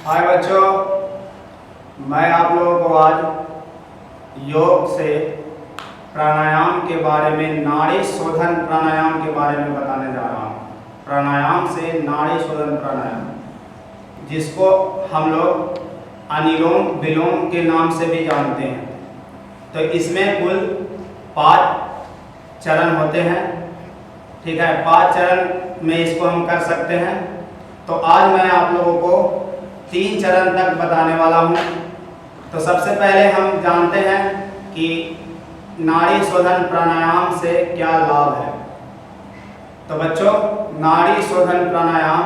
हाय बच्चों, मैं आप लोगों को आज योग से प्राणायाम के बारे में, नाड़ी शोधन प्राणायाम के बारे में बताने जा रहा हूँ। प्राणायाम से नाड़ी शोधन प्राणायाम, जिसको हम लोग अनुलोम विलोम के नाम से भी जानते हैं। तो इसमें कुल 5 चरण होते हैं। ठीक है, 5 चरण में इसको हम कर सकते हैं। तो आज मैं आप लोगों को 3 चरण तक बताने वाला हूँ। तो सबसे पहले हम जानते हैं कि नाड़ी शोधन प्राणायाम से क्या लाभ है। तो बच्चों, नाड़ी शोधन प्राणायाम,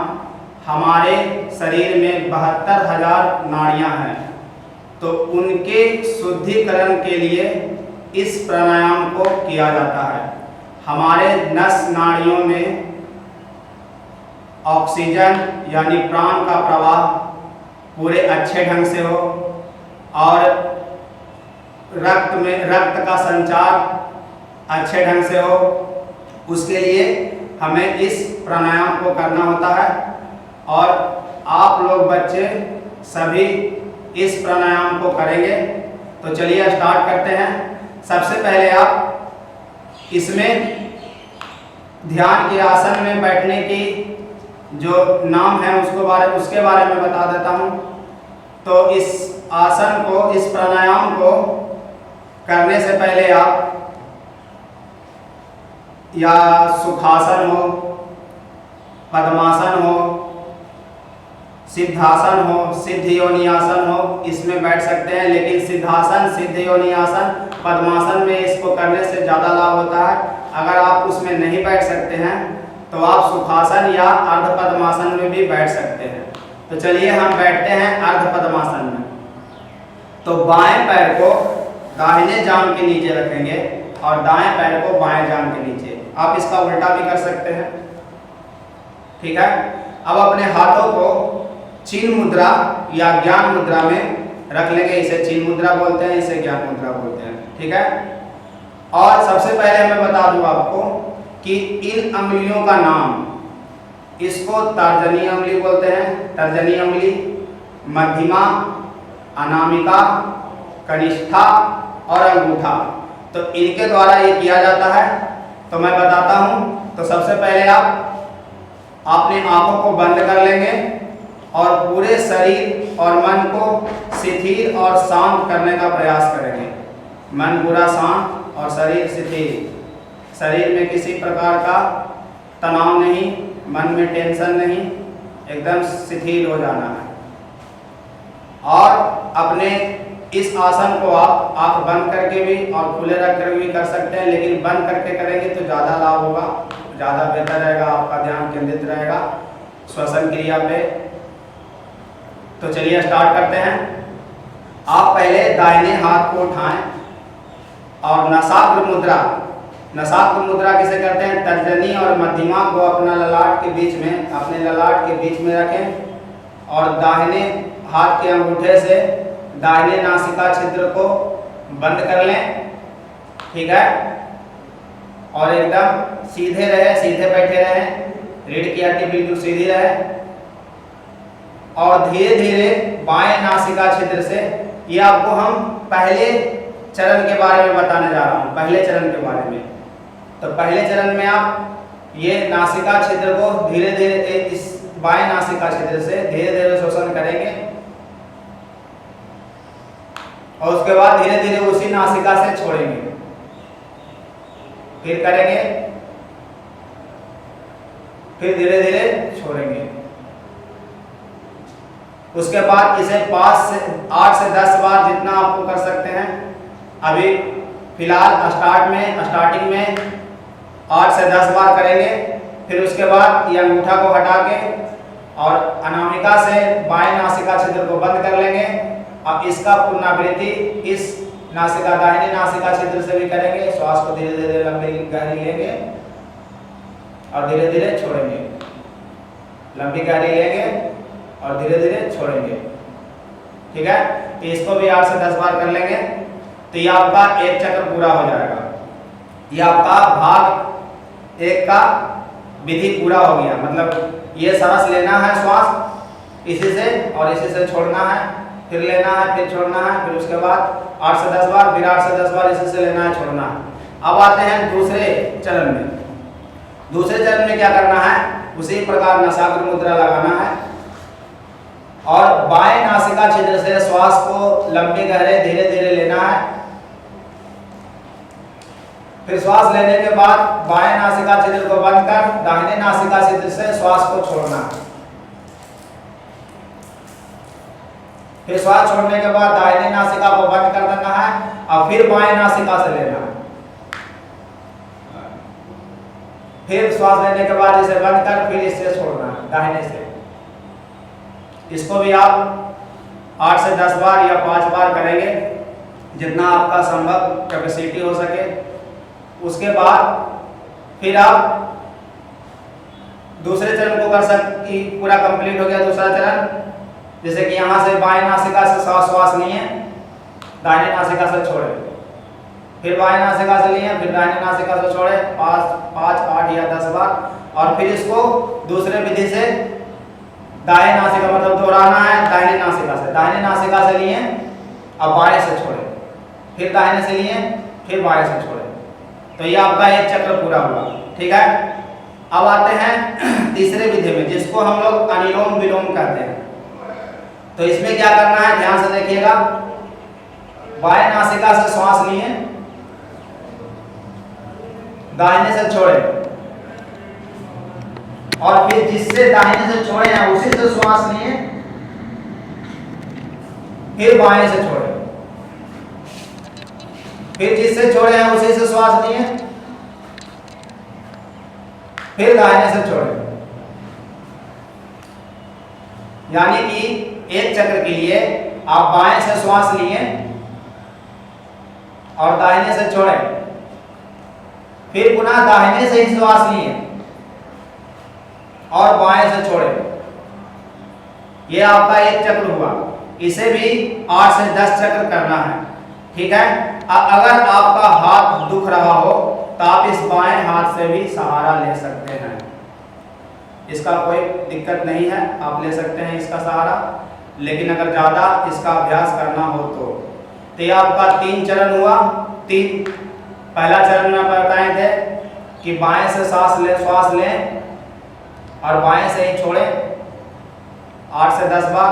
हमारे शरीर में 72,000 नाड़ियाँ हैं। तो उनके शुद्धिकरण के लिए इस प्राणायाम को किया जाता है। हमारे नस नाड़ियों में ऑक्सीजन यानी प्राण का प्रवाह पूरे अच्छे ढंग से हो और रक्त का संचार अच्छे ढंग से हो, उसके लिए हमें इस प्राणायाम को करना होता है। और आप लोग बच्चे सभी इस प्राणायाम को करेंगे। तो चलिए स्टार्ट करते हैं। सबसे पहले आप इसमें ध्यान के आसन में बैठने की जो नाम है उसके बारे में बता देता हूँ। तो इस आसन को, इस प्राणायाम को करने से पहले आप या सुखासन हो, पद्मासन हो, सिद्धासन हो, सिद्ध योनि आसन हो, इसमें बैठ सकते हैं। लेकिन सिद्धासन, सिद्ध योनि आसन, पद्मासन में इसको करने से ज़्यादा लाभ होता है। अगर आप उसमें नहीं बैठ सकते हैं तो आप सुखासन या अर्ध पद्मासन में भी बैठ सकते हैं। तो चलिए हम बैठते हैं अर्ध पद्मासन में। तो बाएं पैर को दाहिने जांघ के नीचे रखेंगे और दाएं पैर को बाएं जांघ के नीचे। आप इसका उल्टा भी कर सकते हैं। ठीक है, अब अपने हाथों को चिन्ह मुद्रा या ज्ञान मुद्रा में रख लेंगे। इसे चिन्ह मुद्रा बोलते हैं, इसे ज्ञान मुद्रा बोलते हैं। ठीक है, और सबसे पहले मैं बता दूं आपको कि इन अंगुलियों का नाम, इसको तर्जनी अंगुली बोलते हैं, तर्जनी अंगुली, मध्यमा, अनामिका, कनिष्ठा और अंगूठा। तो इनके द्वारा ये किया जाता है। तो मैं बताता हूँ। तो सबसे पहले आप अपने आंखों को बंद कर लेंगे और पूरे शरीर और मन को शिथिल और शांत करने का प्रयास करेंगे। मन पूरा शांत और शरीर शिथिल। शरीर में किसी प्रकार का तनाव नहीं, मन में टेंशन नहीं, एकदम शिथिल हो जाना है। और अपने इस आसन को आप आंख बंद करके भी और खुले रख कर भी कर सकते हैं, लेकिन बंद करके करेंगे तो ज़्यादा लाभ होगा, ज़्यादा बेहतर रहेगा, आपका ध्यान केंद्रित रहेगा श्वसन क्रिया पे। तो चलिए स्टार्ट करते हैं। आप पहले दाहिने हाथ को उठाएं और नसाग्र मुद्रा, नसाग्र मुद्रा किसे करते हैं, तर्जनी और मध्यमा को अपना ललाट के बीच में, अपने ललाट के बीच में रखें और दाहिने हाथ के अंगूठे से दाहिने नासिका छिद्र को बंद कर लें। ठीक है, और एकदम सीधे रहे, सीधे बैठे रहें, रीढ़ की हड्डी बिल्कुल सीधी रहे। और धीरे धीरे बाएं नासिका छिद्र से, ये आपको हम पहले चरण के बारे में बताने जा रहा हूँ, पहले चरण के बारे में। तो पहले चरण में आप ये नासिका छिद्र को धीरे धीरे, इस बाएं नासिका छिद्र से धीरे धीरे शोषण करेंगे और उसके बाद धीरे धीरे उसी नासिका से छोड़ेंगे। फिर करेंगे, फिर धीरे धीरे छोड़ेंगे। उसके बाद इसे 8 से 10 बार जितना आपको कर सकते हैं। अभी फिलहाल स्टार्टिंग में 8 से 10 बार करेंगे। फिर उसके बाद ये अंगूठा को हटा के और अनामिका से बाएं नासिका छिद्र को बंद कर लेंगे। अब इसका पुनरावृत्ति इस नासिका, दाहिने नासिका छिद्र से भी करेंगे। श्वास को धीरे धीरे लंबी गहरी लेंगे और धीरे धीरे छोड़ेंगे, लंबी गहरी लेंगे और धीरे धीरे छोड़ेंगे। ठीक है, तो इसको भी 8 से 10 बार कर लेंगे। तो ये आपका एक चक्र पूरा हो जाएगा। ये आपका भाग 1 का विधि पूरा हो गया। मतलब ये सांस लेना है, श्वास इसी से और इसी से छोड़ना है, फिर लेना है, फिर छोड़ना है, फिर उसके बाद 8 से 10 बार, फिर 8 से 10 बार इसी से लेना है, छोड़ना है। अब आते हैं दूसरे चरण में। दूसरे चरण में क्या करना है, उसी प्रकार नासाग्र मुद्रा लगाना है और बाएं नासिका छिद्र से श्वास को लंबे गहरे धीरे धीरे लेना है। फिर श्वास लेने के बाद बाएं नासिका छिद्र को बंद कर दाहिने नासिका छिद्र से श्वास को छोड़ना है। फिर श्वास छोड़ने के बाद दाहिने नासिका को बंद कर देना है और फिर बाएं नासिका से लेना है। फिर श्वास लेने के बाद इसे बंद कर फिर इससे छोड़ना है दाहिने से। इसको भी आप 8 से 10 बार या 5 बार करेंगे, जितना आपका संभव कैपेसिटी हो सके। उसके बाद फिर आप दूसरे चरण को कर सकते, पूरा कंप्लीट हो गया दूसरा चरण। जैसे कि यहाँ से बाएं नासिका से श्वास लिए, दाहिने नासिका से छोड़े, फिर बाएं नासिका से लिए, फिर दाहिने नासिका से छोड़े 5, 8 या 10 बार। और फिर इसको दूसरे विधि से दाएं नासिका मतलब दोहराना है, दाहिने नासिका से लिए अब बाएं से छोड़े, फिर दाहिने से लिए, फिर बाएं से छोड़े। तो ये आपका एक चक्र पूरा हुआ। ठीक है, अब आते हैं तीसरे विधि में, जिसको हम लोग अनुलोम विलोम कहते हैं। तो इसमें क्या करना है, ध्यान से देखिएगा। बाएं नासिका से श्वास लिए, दाहिने से छोड़े और फिर जिससे दाहिने से छोड़े हैं उसी से श्वास लिए, फिर बाएं से छोड़े, फिर जिससे छोड़े हैं उसी से श्वास लिए, फिर दाहिने से छोड़े। यानी कि एक चक्र के लिए आप बाएं से श्वास लिए और दाहिने से छोड़े, फिर पुनः दाहिने से ही श्वास लिए और बाएं से छोड़े। ये आपका एक चक्र हुआ। इसे भी 8 से 10 चक्र करना है। ठीक है, अगर आपका हाथ दुख रहा हो तो आप इस बाएं हाथ से भी सहारा ले सकते हैं, इसका कोई दिक्कत नहीं है, आप ले सकते हैं इसका सहारा। लेकिन अगर ज़्यादा इसका अभ्यास करना हो तो ये आपका 3 चरण हुआ। पहला चरण में बताए थे कि बाएं से श्वास लें और बाएं से ही छोड़े 8 से 10 बार,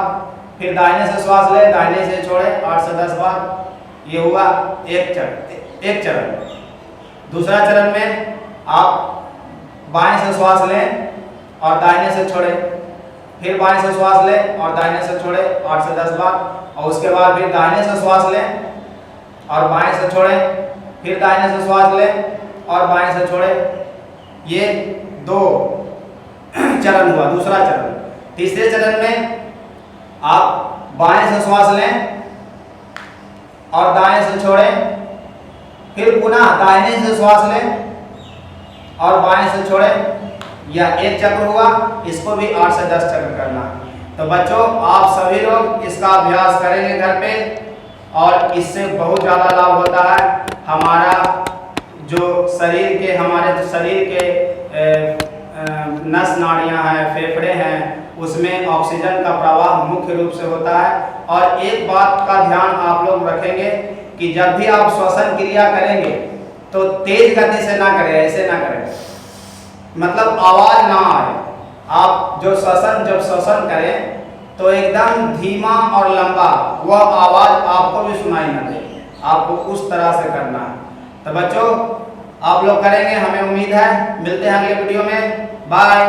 फिर दाहिने से श्वास लें, दाहिने से छोड़े 8 से 10 बार। ये हुआ एक चरण। दूसरा चरण में आप बाएं से श्वास लें और दाहिने से छोड़े, फिर बाएं से श्वास लें और दाहिने से छोड़े 8 से 10 बार। और उसके बाद फिर दाहिने से श्वास लें और बाएं से छोड़े, फिर दाहिने से श्वास लें और बाएं से छोड़े। ये 2 चरण हुआ, दूसरा चरण। तीसरे चरण में आप बाएं से श्वास लें और दाएं से छोड़ें, फिर पुनः दाहिने से श्वास लें और बाएं से छोड़ें। यह एक चक्र हुआ। इसको भी 8 से 10 चक्र करना है। तो बच्चों, आप सभी लोग इसका अभ्यास करेंगे घर पे और इससे बहुत ज़्यादा लाभ होता है। हमारा हमारे शरीर के नस नाड़ियाँ हैं, फेफड़े हैं, उसमें ऑक्सीजन का प्रवाह मुख्य रूप से होता है। और एक बात का ध्यान आप लोग रखेंगे कि जब भी आप श्वसन क्रिया करेंगे तो तेज गति से ना करें, ऐसे ना करें, मतलब आवाज ना आए। आप जब श्वसन करें तो एकदम धीमा और लंबा, वह आवाज आपको भी सुनाई ना दे, आपको उस तरह से करना है। तो बच्चों, आप लोग करेंगे, हमें उम्मीद है। मिलते हैं अगले वीडियो में। बाय।